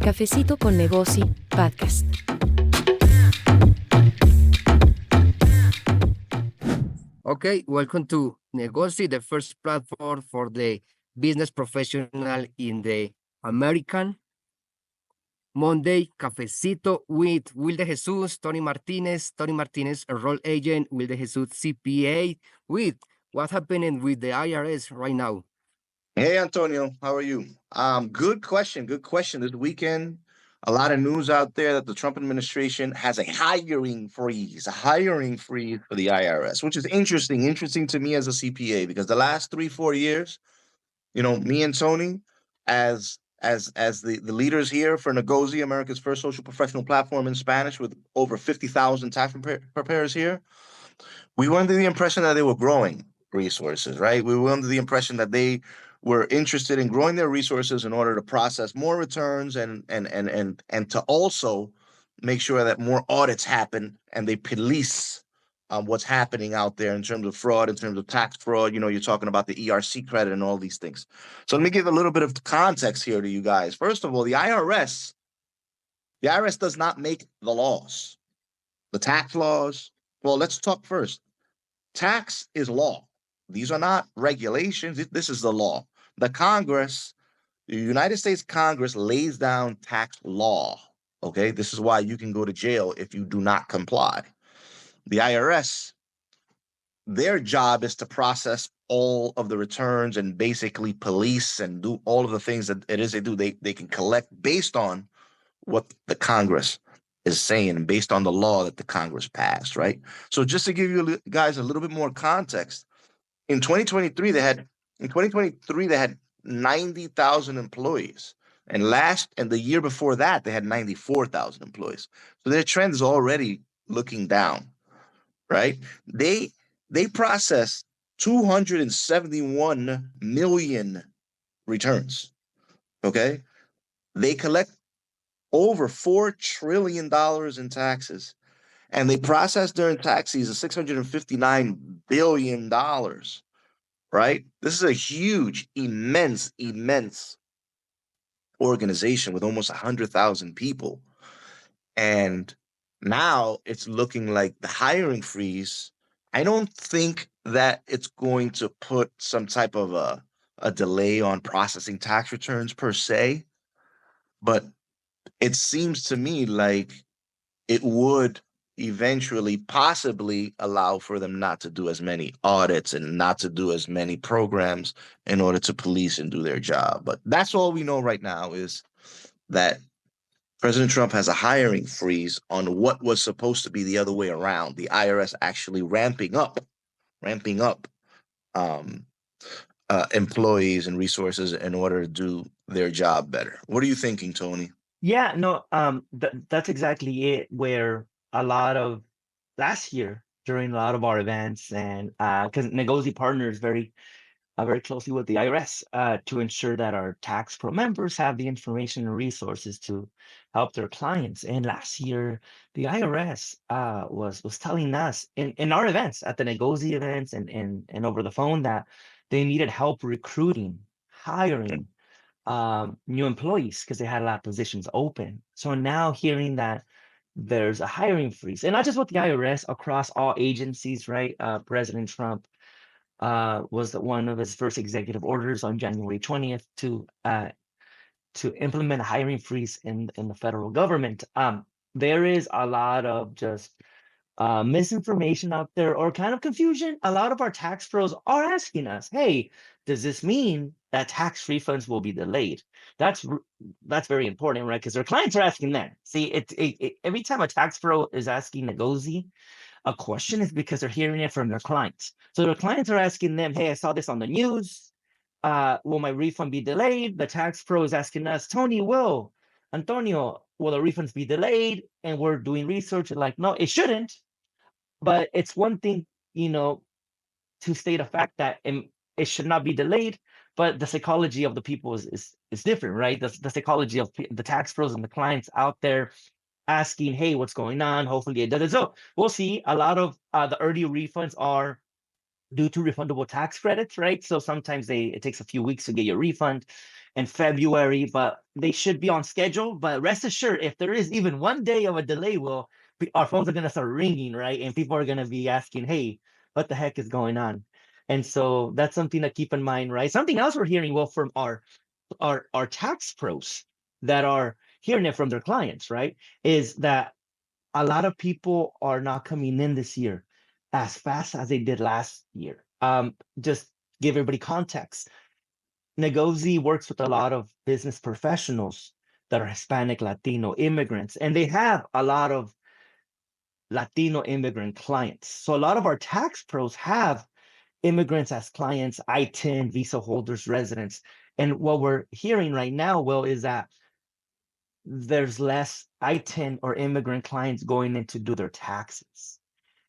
Cafecito con negozee, podcast. Okay, welcome to Negozee, the first platform for the business professional in the American. Monday, Cafecito with Will de Jesus, Tony Martinez, a role agent, Will de Jesus, CPA, with what happening with the IRS right now? Hey, Antonio, how are you? Good question. Good question. This weekend, a lot of news out there that the Trump administration has a hiring freeze for the IRS, which is interesting. Interesting to me as a CPA because the last 3-4 years, me and Tony, as the leaders here for negozee, America's first social professional platform in Spanish, with over 50,000 tax preparers here, we were under the impression that they were growing resources, right? We were under the impression that they were interested in growing their resources in order to process more returns and to also make sure that more audits happen and they police what's happening out there in terms of fraud, in terms of tax fraud. You're talking about the ERC credit and all these things. So let me give a little bit of context here to you guys. First of all, the IRS does not make the laws, the tax laws. Well, let's talk first. Tax is law. These are not regulations. This is the law. The United States Congress lays down tax law. Okay, this is why you can go to jail if you do not comply. The IRS, their job is to process all of the returns and basically police and do all of the things that it is they do. They can collect based on what the Congress is saying and based on the law that the Congress passed, right? So just to give you guys a little bit more context, in 2023 they had 90,000 employees, and the year before that they had 94,000 employees. So their trend is already looking down, right? They process 271 million returns. Okay, they collect over $4 trillion in taxes, and they process during tax season $659 billion, right? This is a huge, immense organization with almost 100,000 people. And now it's looking like the hiring freeze, I don't think that it's going to put some type of a delay on processing tax returns per se, but it seems to me like it would eventually possibly allow for them not to do as many audits and not to do as many programs in order to police and do their job. But that's all we know right now is that President Trump has a hiring freeze on what was supposed to be the other way around. The IRS actually ramping up employees and resources in order to do their job better. What are you thinking, Tony? Yeah, no, that's exactly it. Where a lot of last year during a lot of our events, and because negozee partners very closely with the IRS to ensure that our tax pro members have the information and resources to help their clients. And last year, the IRS was telling us in our events, at the negozee events and over the phone, that they needed help recruiting, hiring new employees because they had a lot of positions open. So now hearing that there's a hiring freeze, and not just with the IRS, across all agencies, right? President Trump was one of his first executive orders on January 20th to implement a hiring freeze in the federal government. There is a lot of just misinformation out there, or kind of confusion. A lot of our tax pros are asking us, hey, does this mean that tax refunds will be delayed? That's very important, right? Because their clients are asking that. See, every time a tax pro is asking negozee a question, is because they're hearing it from their clients. So their clients are asking them, hey, I saw this on the news. Will my refund be delayed? The tax pro is asking us, Tony, Antonio, will the refunds be delayed? And we're doing research like, no, it shouldn't. But it's one thing, to state a fact that it should not be delayed, but the psychology of the people is different, right? The psychology of the tax pros and the clients out there asking, hey, what's going on? Hopefully it does. So we'll see. A lot of the early refunds are due to refundable tax credits, right? So sometimes it takes a few weeks to get your refund. and February, but they should be on schedule. But rest assured, if there is even one day of a delay, our phones are gonna start ringing, right? And people are gonna be asking, "Hey, what the heck is going on?" And so that's something to keep in mind, right? Something else we're hearing, well, from our tax pros that are hearing it from their clients, right, is that a lot of people are not coming in this year as fast as they did last year. Just give everybody context. Negozee works with a lot of business professionals that are Hispanic, Latino immigrants, and they have a lot of Latino immigrant clients. So a lot of our tax pros have immigrants as clients, I-10, visa holders, residents. And what we're hearing right now, Will, is that there's less I-10 or immigrant clients going in to do their taxes.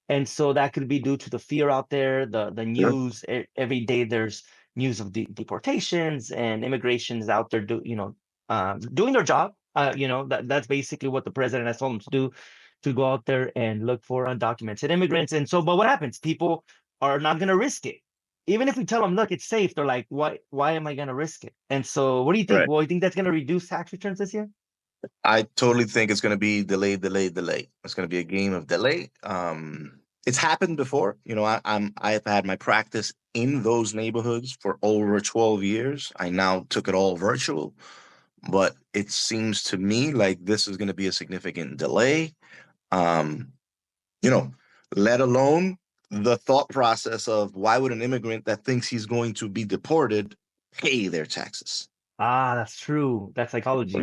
And so that could be due to the fear out there, the Sure. news. Every day there's news of deportations and immigrations out there doing their job. That's basically what the president has told them to do, to go out there and look for undocumented immigrants. And so, but what happens? People are not going to risk it. Even if we tell them, look, it's safe, they're like, why am I going to risk it? And so what do you think? Right. Well, you think that's going to reduce tax returns this year? I totally think it's going to be delay. It's going to be a game of delay. It's happened before. I've had my practice in those neighborhoods for over 12 years. I now took it all virtual, but it seems to me like this is going to be a significant delay. Let alone the thought process of why would an immigrant that thinks he's going to be deported pay their taxes? That's true. That's psychology.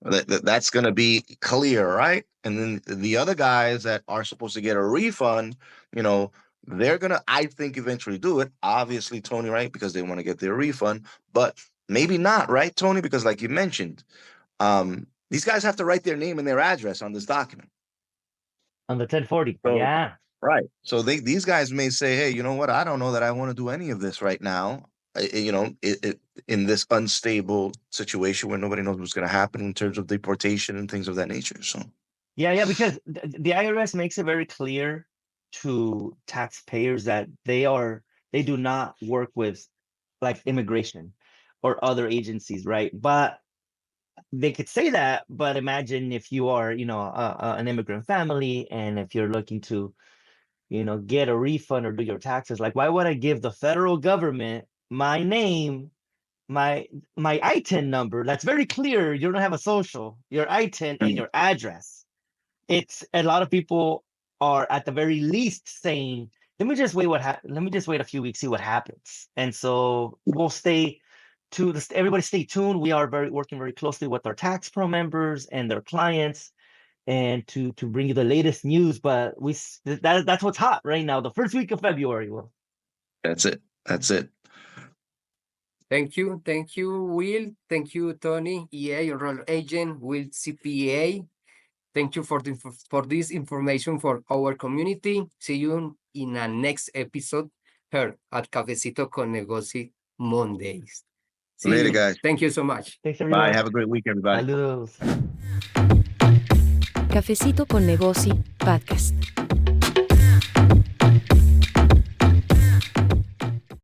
That's going to be clear, right? And then the other guys that are supposed to get a refund, they're going to, I think, eventually do it. Obviously, Tony, right? Because they want to get their refund, but maybe not, right, Tony? Because like you mentioned, these guys have to write their name and their address on this document. On the 1040. So, yeah. Right. So these guys may say, hey, you know what? I don't know that I want to do any of this right now. In this unstable situation where nobody knows what's going to happen in terms of deportation and things of that nature. So Yeah, because the IRS makes it very clear to taxpayers that they do not work with like immigration or other agencies, right? But they could say that, but imagine if you are, an immigrant family, and if you're looking to, get a refund or do your taxes, like, why would I give the federal government my name, my I-10 number? That's very clear. You don't have a social, your I-10 and your address. It's a lot of people are at the very least saying, let me just wait a few weeks, see what happens. And so we'll stay to this. Everybody stay tuned. We are working very closely with our tax pro members and their clients, and to bring you the latest news. But that's what's hot right now, the first week of February. Will. that's it. Thank you, Will. Thank you, Tony, EA, enroll agent, Will, CPA. Thank you for this information for our community. See you in a next episode here at Cafecito con Negozee Mondays. See Later, you. guys. Thank you so much. Thanks, everyone. Bye. Have a great week, everybody. Saludos. Cafecito con Negozee Podcast.